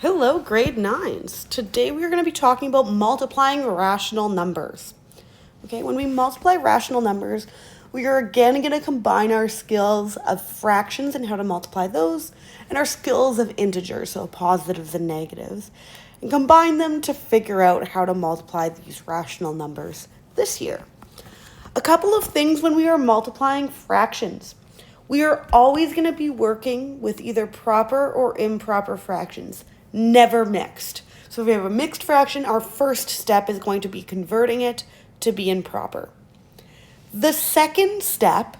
Hello, grade 9s. Today we are going to be talking about multiplying rational numbers. Okay, when we multiply rational numbers, we are again going to combine our skills of fractions and how to multiply those, and our skills of integers, so positives and negatives, and combine them to figure out how to multiply these rational numbers this year. A couple of things when we are multiplying fractions. We are always going to be working with either proper or improper fractions, never mixed. So if we have a mixed fraction, our first step is going to be converting it to be improper. The second step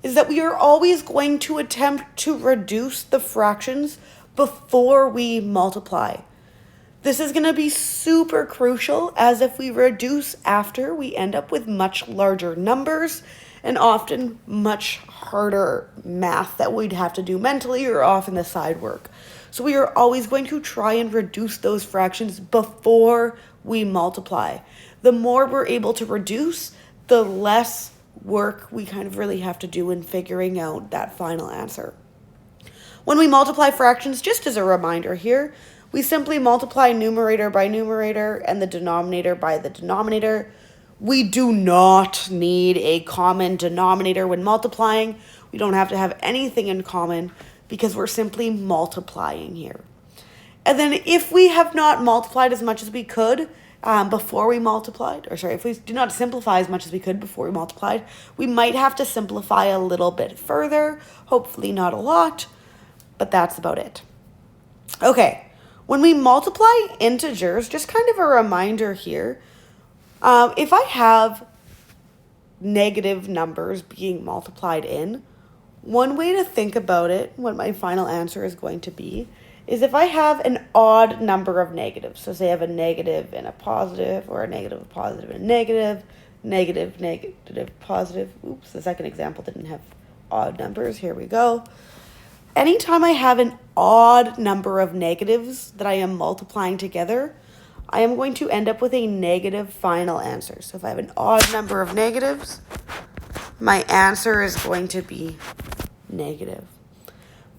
is that we are always going to attempt to reduce the fractions before we multiply. This is going to be super crucial, as if we reduce after, we end up with much larger numbers and often much harder math that we'd have to do mentally or off in the side work. So we are always going to try and reduce those fractions before we multiply. The more we're able to reduce, the less work we kind of really have to do in figuring out that final answer. When we multiply fractions, just as a reminder here, we simply multiply numerator by numerator and the denominator by the denominator. We do not need a common denominator when multiplying. We don't have to have anything in common because we're simply multiplying here. And then if we have not multiplied as much as we could before we multiplied, if we do not simplify as much as we could before we multiplied, we might have to simplify a little bit further, hopefully not a lot, but that's about it. Okay, when we multiply integers, just kind of a reminder here, if I have negative numbers being multiplied in, one way to think about it, what my final answer is going to be, is if I have an odd number of negatives, so say I have a negative and a positive, or a negative, a positive, and a negative, negative, negative, positive. Oops, the second example didn't have odd numbers. Here we go. Anytime I have an odd number of negatives that I am multiplying together, I am going to end up with a negative final answer. So if I have an odd number of negatives, my answer is going to be negative.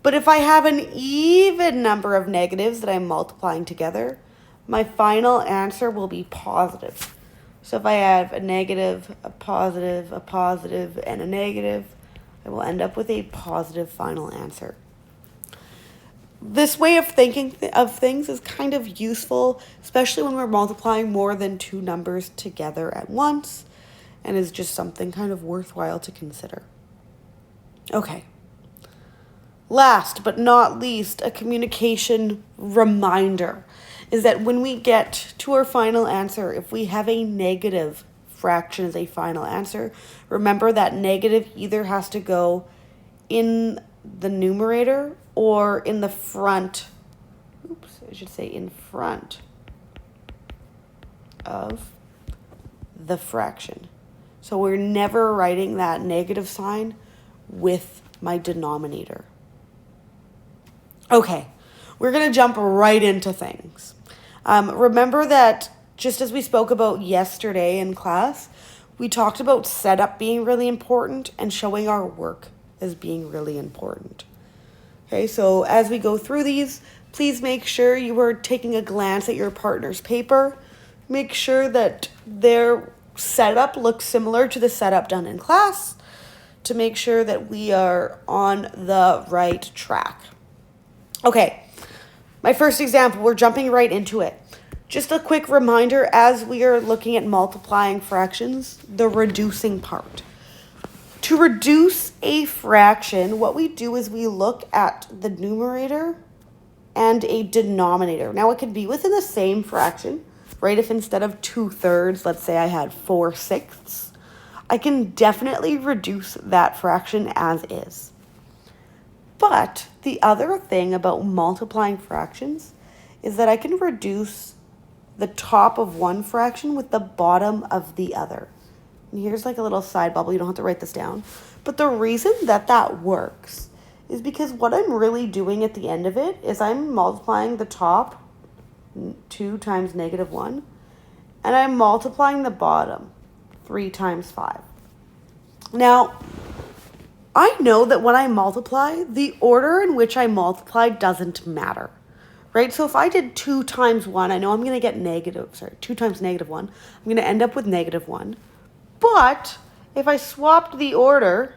But if I have an even number of negatives that I'm multiplying together, my final answer will be positive. So if I have a negative, a positive, and a negative, I will end up with a positive final answer. This way of thinking of things is kind of useful, especially when we're multiplying more than two numbers together at once, and is just something kind of worthwhile to consider. Okay. Last but not least, a communication reminder is that when we get to our final answer, if we have a negative fraction as a final answer, remember that negative either has to go in the numerator or in the front, in front of the fraction. So we're never writing that negative sign with my denominator. Okay, we're going to jump right into things. Remember that just as we spoke about yesterday in class, we talked about setup being really important and showing our work as being really important. Okay, so as we go through these, please make sure you are taking a glance at your partner's paper. Make sure that their setup looks similar to the setup done in class to make sure that we are on the right track. Okay, my first example, we're jumping right into it. Just a quick reminder as we are looking at multiplying fractions, the reducing part. To reduce a fraction, what we do is we look at the numerator and a denominator. Now it could be within the same fraction, right? If instead of 2/3, let's say I had 4/6, I can definitely reduce that fraction as is. But the other thing about multiplying fractions is that I can reduce the top of one fraction with the bottom of the other. And here's like a little side bubble. You don't have to write this down. But the reason that that works is because what I'm really doing at the end of it is I'm multiplying the top, 2 times -1, and I'm multiplying the bottom, 3 times 5. Now, I know that when I multiply, the order in which I multiply doesn't matter, right? So if I did 2 times 1, I know I'm going to get 2 times -1. I'm going to end up with -1. But if I swapped the order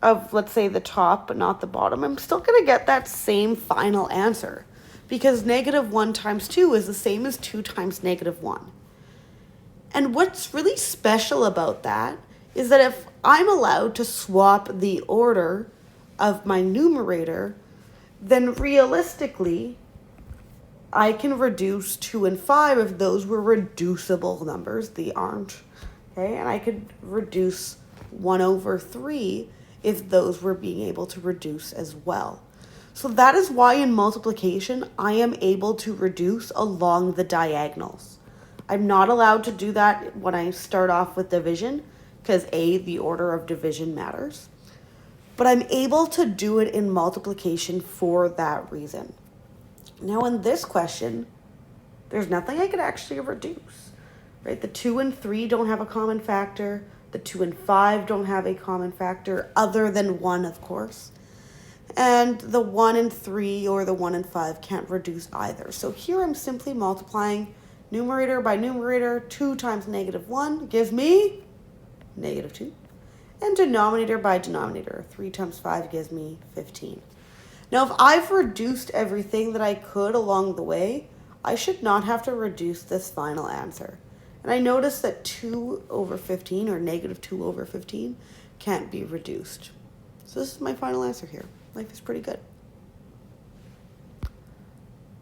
of, let's say, the top but not the bottom, I'm still going to get that same final answer, because -1 times 2 is the same as 2 times -1. And what's really special about that is that if I'm allowed to swap the order of my numerator, then realistically, I can reduce 2 and 5 if those were reducible numbers. They aren't. Okay, and I could reduce 1/3 if those were being able to reduce as well. So that is why in multiplication, I am able to reduce along the diagonals. I'm not allowed to do that when I start off with division, because the order of division matters. But I'm able to do it in multiplication for that reason. Now in this question, there's nothing I could actually reduce, right? The 2 and 3 don't have a common factor. The 2 and 5 don't have a common factor other than 1, of course. And the 1 and 3 or the 1 and 5 can't reduce either. So here I'm simply multiplying numerator by numerator. 2 times -1 gives me -2. And denominator by denominator. 3 times 5 gives me 15. Now, if I've reduced everything that I could along the way, I should not have to reduce this final answer. And I noticed that 2/15 or -2/15 can't be reduced. So this is my final answer here. Life is pretty good.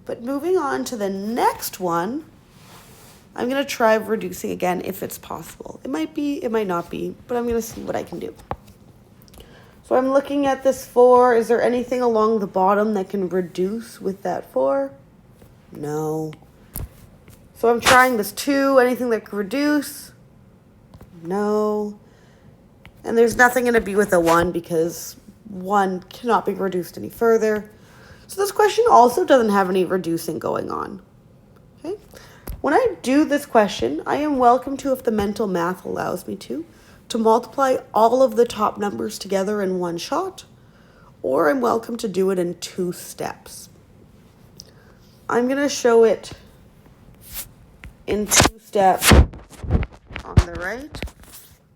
But moving on to the next one, I'm going to try reducing again if it's possible. It might be, it might not be, but I'm going to see what I can do. So I'm looking at this 4. Is there anything along the bottom that can reduce with that 4? No. So I'm trying this 2. Anything that can reduce? No. And there's nothing going to be with a 1 because 1 cannot be reduced any further. So this question also doesn't have any reducing going on. Okay. When I do this question, I am welcome to, if the mental math allows me to multiply all of the top numbers together in one shot, or I'm welcome to do it in 2 steps. I'm going to show it in 2 steps on the right,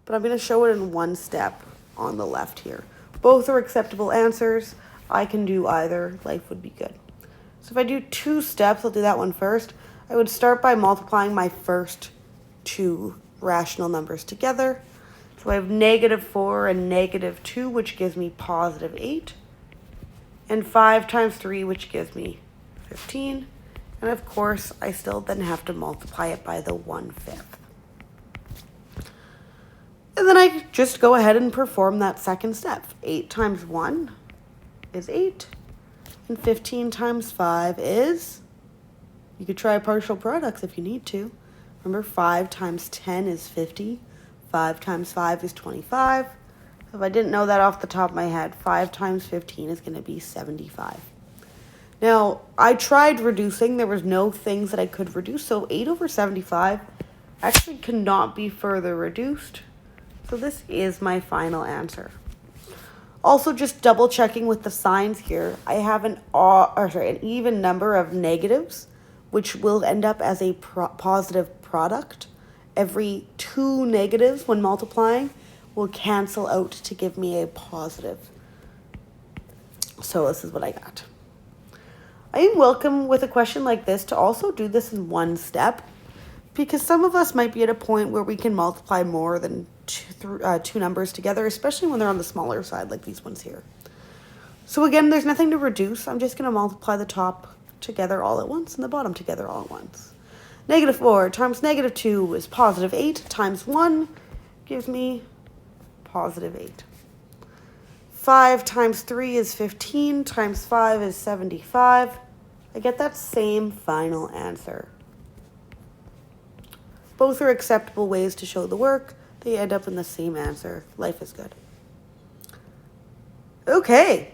but I'm going to show it in 1 step on the left here. Both are acceptable answers. I can do either. Life would be good. So if I do 2 steps, I'll do that one first. I would start by multiplying my first 2 rational numbers together. So I have -4 and -2, which gives me +8. And 5 times 3, which gives me 15. And of course, I still then have to multiply it by the 1/5. And then I just go ahead and perform that second step. 8 times 1 is 8. And 15 times 5 is... You could try partial products if you need to. Remember, 5 times 10 is 50. 5 times 5 is 25. If I didn't know that off the top of my head, 5 times 15 is going to be 75. Now, I tried reducing. There was no things that I could reduce. So 8/75 actually cannot be further reduced. So this is my final answer. Also, just double checking with the signs here. I have an even number of negatives, which will end up as a positive product. Every 2 negatives when multiplying will cancel out to give me a positive. So this is what I got. I am welcome with a question like this to also do this in 1 step, because some of us might be at a point where we can multiply more than 2 numbers together, especially when they're on the smaller side like these ones here. So again, there's nothing to reduce. I'm just going to multiply the top together all at once and the bottom together all at once. -4 times -2 is +8 times 1 gives me +8. 5 times 3 is 15 times 5 is 75. I get that same final answer. Both are acceptable ways to show the work. They end up in the same answer. Life is good. Okay.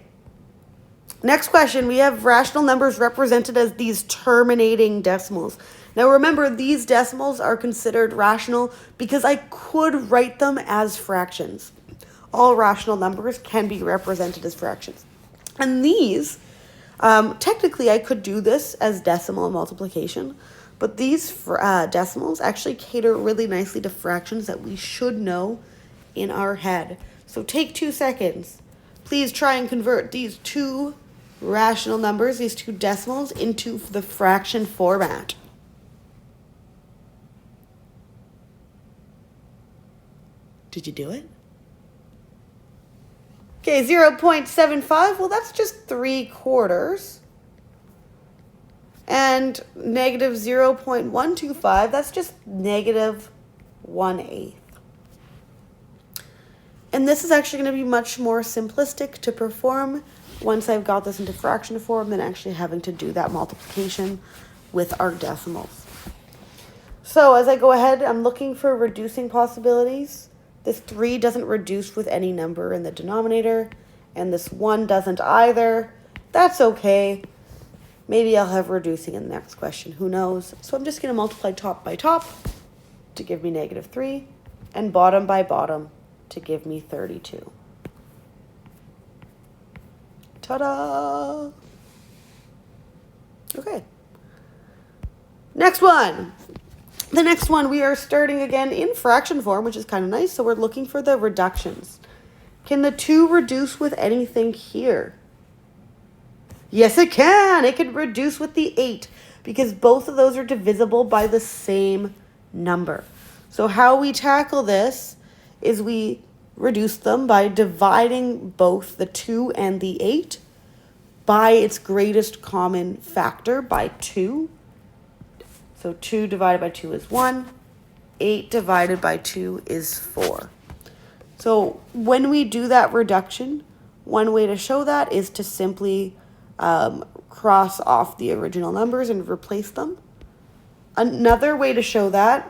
Next question, we have rational numbers represented as these terminating decimals. Now remember, these decimals are considered rational because I could write them as fractions. All rational numbers can be represented as fractions. And these, Technically, I could do this as decimal multiplication, but these decimals actually cater really nicely to fractions that we should know in our head. So take 2 seconds. Please try and convert these two rational numbers, these two decimals, into the fraction format. Did you do it? Okay, 0.75, well, that's just 3/4. And negative 0.125, that's just negative 1/8. And this is actually going to be much more simplistic to perform once I've got this into fraction form than actually having to do that multiplication with our decimals. So as I go ahead, I'm looking for reducing possibilities. This 3 doesn't reduce with any number in the denominator, and this 1 doesn't either. That's okay. Maybe I'll have reducing in the next question. Who knows? So I'm just going to multiply top by top to give me negative 3, and bottom by bottom to give me 32. Ta-da! Okay. Next one. The next one, we are starting again in fraction form, which is kind of nice. So we're looking for the reductions. Can the 2 reduce with anything here? Yes, it can. It can reduce with the 8 because both of those are divisible by the same number. So how we tackle this is we reduce them by dividing both the 2 and the 8 by its greatest common factor, by 2. So 2 divided by 2 is 1. 8 divided by 2 is 4. So when we do that reduction, one way to show that is to simply cross off the original numbers and replace them. Another way to show that,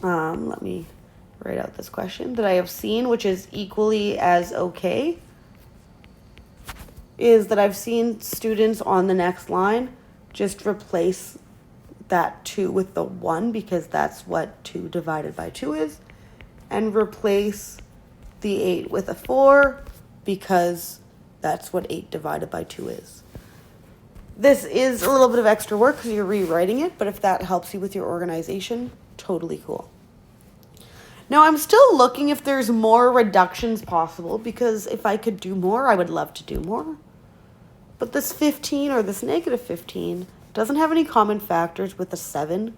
let me write out this question that I have seen, which is equally as okay, is that I've seen students on the next line just replace that 2 with the 1 because that's what 2 divided by 2 is, and replace the 8 with a 4 because that's what 8 divided by 2 is. This is a little bit of extra work because you're rewriting it, but if that helps you with your organization, totally cool. Now I'm still looking if there's more reductions possible, because if I could do more, I would love to do more. But this 15 or this negative 15 doesn't have any common factors with the 7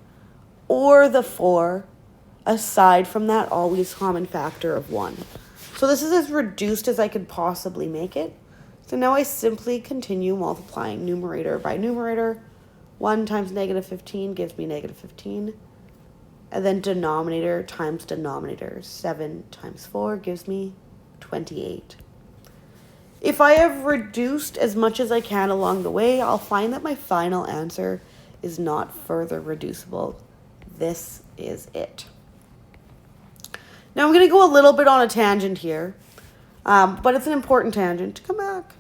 or the 4, aside from that always common factor of 1. So this is as reduced as I could possibly make it. So now I simply continue multiplying numerator by numerator. 1 times negative 15 gives me negative 15. And then denominator times denominator. 7 times 4 gives me 28. If I have reduced as much as I can along the way, I'll find that my final answer is not further reducible. This is it. Now I'm going to go a little bit on a tangent here, but it's an important tangent. Come back.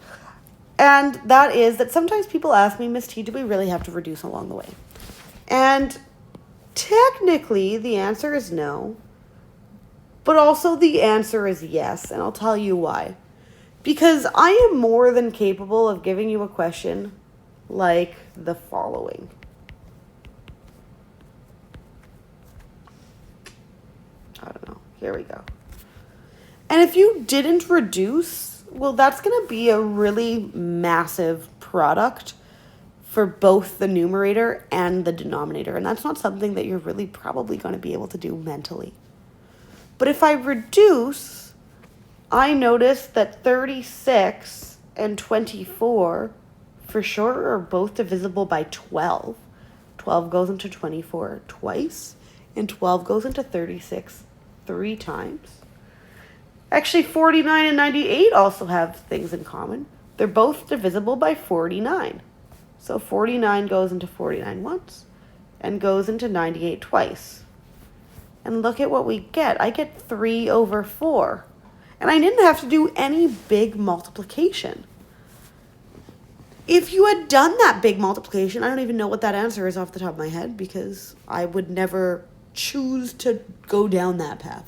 And that is that sometimes people ask me, Miss T, do we really have to reduce along the way? And technically the answer is no, but also the answer is yes, and I'll tell you why. Because I am more than capable of giving you a question like the following. I don't know. Here we go. And if you didn't reduce, well, that's going to be a really massive product for both the numerator and the denominator. And that's not something that you're really probably going to be able to do mentally. But if I reduce, I notice that 36 and 24 for sure are both divisible by 12. 12 goes into 24 twice, and 12 goes into 36 3 times. Actually, 49 and 98 also have things in common. They're both divisible by 49. So 49 goes into 49 once and goes into 98 twice. And look at what we get. I get 3 over 4. And I didn't have to do any big multiplication. If you had done that big multiplication, I don't even know what that answer is off the top of my head because I would never choose to go down that path.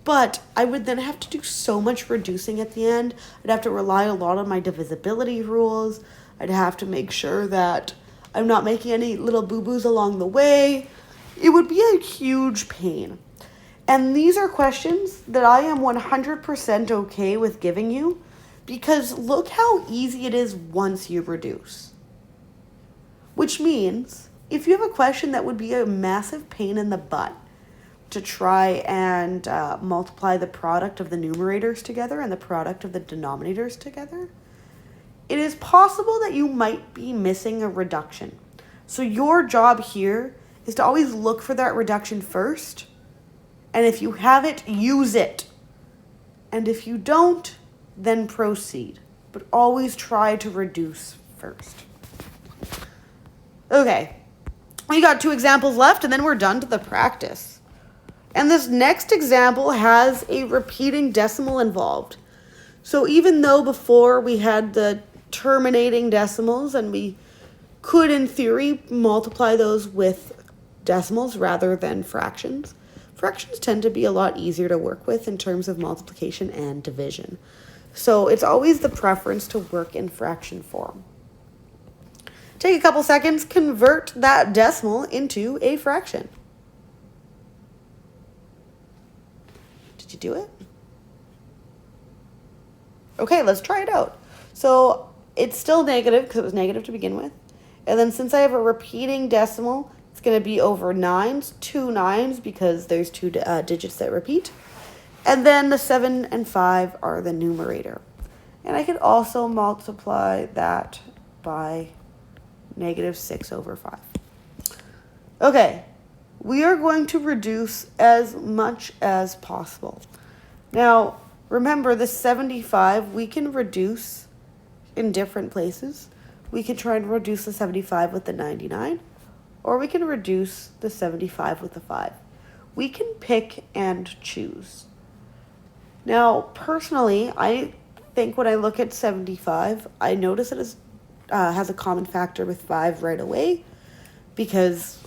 But I would then have to do so much reducing at the end. I'd have to rely a lot on my divisibility rules. I'd have to make sure that I'm not making any little boo-boos along the way. It would be a huge pain. And these are questions that I am 100% okay with giving you, because look how easy it is once you reduce. Which means if you have a question that would be a massive pain in the butt to try and multiply the product of the numerators together and the product of the denominators together, it is possible that you might be missing a reduction. So your job here is to always look for that reduction first. And if you have it, use it. And if you don't, then proceed. But always try to reduce first. Okay, we got 2 examples left, and then we're done to the practice. And this next example has a repeating decimal involved. So even though before we had the terminating decimals, and we could, in theory, multiply those with decimals rather than fractions, fractions tend to be a lot easier to work with in terms of multiplication and division. So it's always the preference to work in fraction form. Take a couple seconds, convert that decimal into a fraction. Did you do it? Okay, let's try it out. So it's still negative because it was negative to begin with. And then since I have a repeating decimal, it's going to be over 9s, 2 9s, because there's 2 digits that repeat. And then the 7 and 5 are the numerator. And I could also multiply that by -6/5. Okay, we are going to reduce as much as possible. Now, remember the 75 we can reduce in different places. We can try and reduce the 75 with the 99, or we can reduce the 75 with the 5. We can pick and choose. Now, personally, I think when I look at 75, I notice it has a common factor with 5 right away, because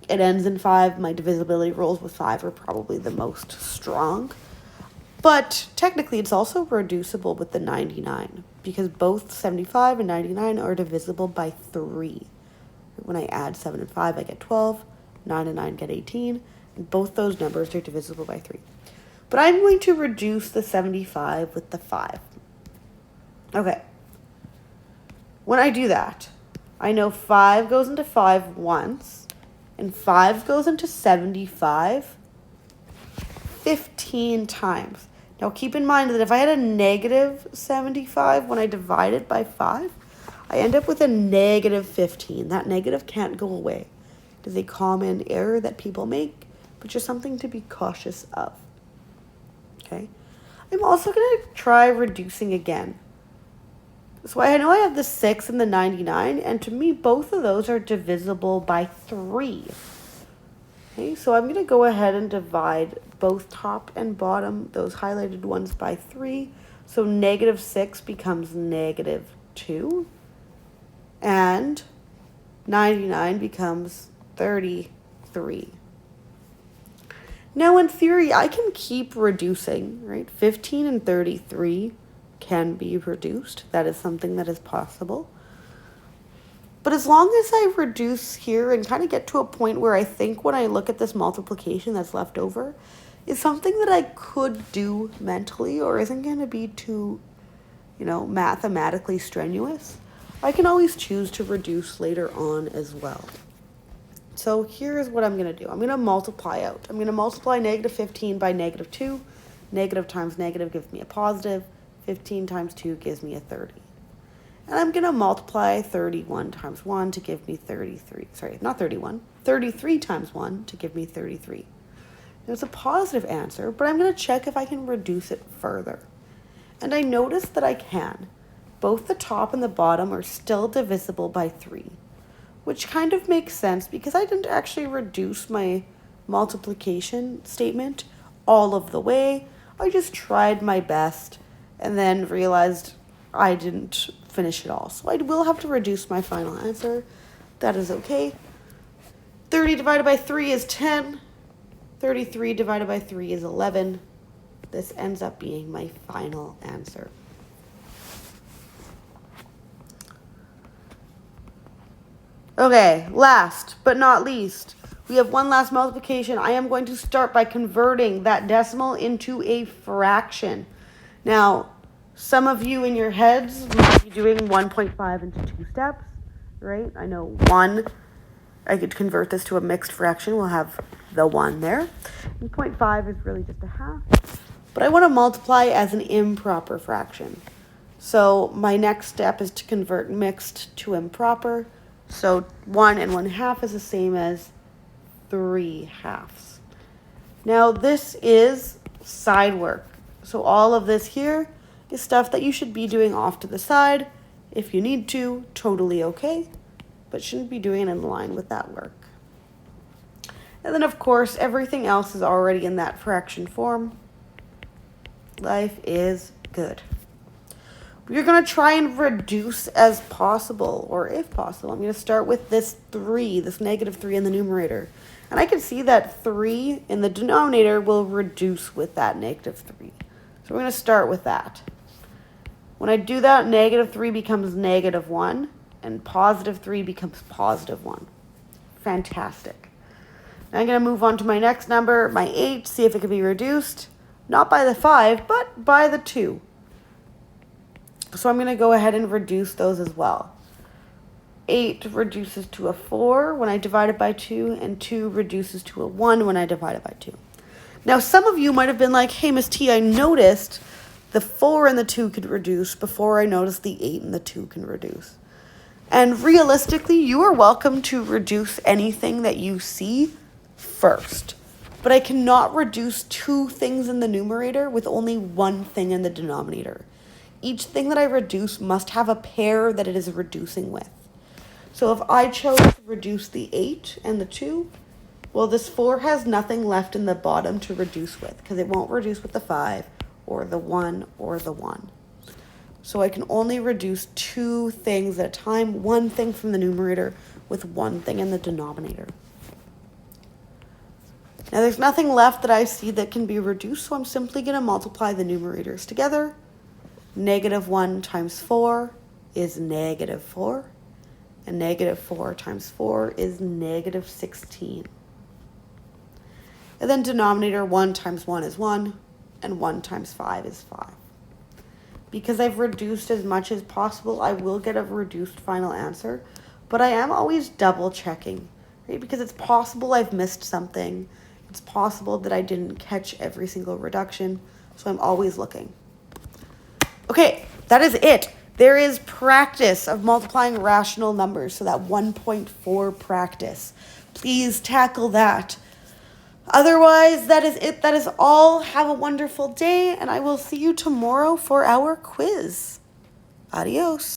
it ends in 5. My divisibility rules with 5 are probably the most strong. But technically, it's also reducible with the 99, because both 75 and 99 are divisible by 3. When I add 7 and 5, I get 12. 9 and 9 get 18. And both those numbers are divisible by 3. But I'm going to reduce the 75 with the 5. Okay. When I do that, I know 5 goes into 5 once, and 5 goes into 75 15 times. Now keep in mind that if I had a -75 when I divide it by 5, I end up with a -15. That negative can't go away. It is a common error that people make, but just something to be cautious of. Okay? I'm also going to try reducing again. So I know I have the 6 and the 99, and to me, both of those are divisible by 3. Okay, so I'm going to go ahead and divide both top and bottom, those highlighted ones, by 3. So -6 becomes -2. And 99 becomes 33. Now, in theory, I can keep reducing, right? 15 and 33 can be reduced. That is something that is possible. But as long as I reduce here and kind of get to a point where I think when I look at this multiplication that's left over is something that I could do mentally or isn't going to be too, mathematically strenuous, I can always choose to reduce later on as well. So here's what I'm going to do. I'm going to multiply out. I'm going to multiply -15 by -2. Negative times negative gives me a positive. 15 times 2 gives me a 30. And I'm going to multiply 31 times 1 to give me 33. Sorry, not 31. 33 times 1 to give me 33. It's a positive answer, but I'm going to check if I can reduce it further. And I notice that I can. Both the top and the bottom are still divisible by 3, which kind of makes sense because I didn't actually reduce my multiplication statement all of the way. I just tried my best and then realized I didn't finish it all. So I will have to reduce my final answer. That is okay. 30 divided by 3 is 10. 33 divided by 3 is 11. This ends up being my final answer. Okay, last but not least, we have one last multiplication. I am going to start by converting that decimal into a fraction. Now, some of you in your heads might be doing 1.5 into 2 steps, right? I know 1, I could convert this to a mixed fraction. We'll have the 1 there. And 0.5 is really just a half. But I want to multiply as an improper fraction. So my next step is to convert mixed to improper. So 1 and 1/2 is the same as 3/2. Now this is side work. So all of this here is stuff that you should be doing off to the side. If you need to, totally okay, but shouldn't be doing it in line with that work. And then of course, everything else is already in that fraction form. Life is good. We're going to try and reduce as possible, or if possible. I'm going to start with this 3, this -3 in the numerator. And I can see that 3 in the denominator will reduce with that -3. So we're going to start with that. When I do that, -3 becomes -1, and +3 becomes +1. Fantastic. Now I'm going to move on to my next number, my 8, see if it can be reduced. Not by the 5, but by the 2. So I'm going to go ahead and reduce those as well. 8 reduces to a 4 when I divide it by 2, and 2 reduces to a 1 when I divide it by 2. Now, some of you might have been like, hey, Miss T, I noticed the 4 and the 2 could reduce before I noticed the 8 and the 2 can reduce. And realistically, you are welcome to reduce anything that you see first. But I cannot reduce 2 things in the numerator with only 1 thing in the denominator. Each thing that I reduce must have a pair that it is reducing with. So if I chose to reduce the 8 and the 2, well, this 4 has nothing left in the bottom to reduce with because it won't reduce with the 5 or the 1 or the 1. So I can only reduce 2 things at a time, 1 thing from the numerator with 1 thing in the denominator. Now there's nothing left that I see that can be reduced, so I'm simply going to multiply the numerators together. -1 times 4 is -4, and -4 times 4 is -16. And then denominator 1 times 1 is 1, and 1 times 5 is 5. Because I've reduced as much as possible, I will get a reduced final answer, but I am always double checking, right? Because it's possible I've missed something. It's possible that I didn't catch every single reduction, so I'm always looking. Okay, that is it. There is practice of multiplying rational numbers, so that 1.4 practice. Please tackle that. Otherwise, that is it. That is all. Have a wonderful day, and I will see you tomorrow for our quiz. Adios.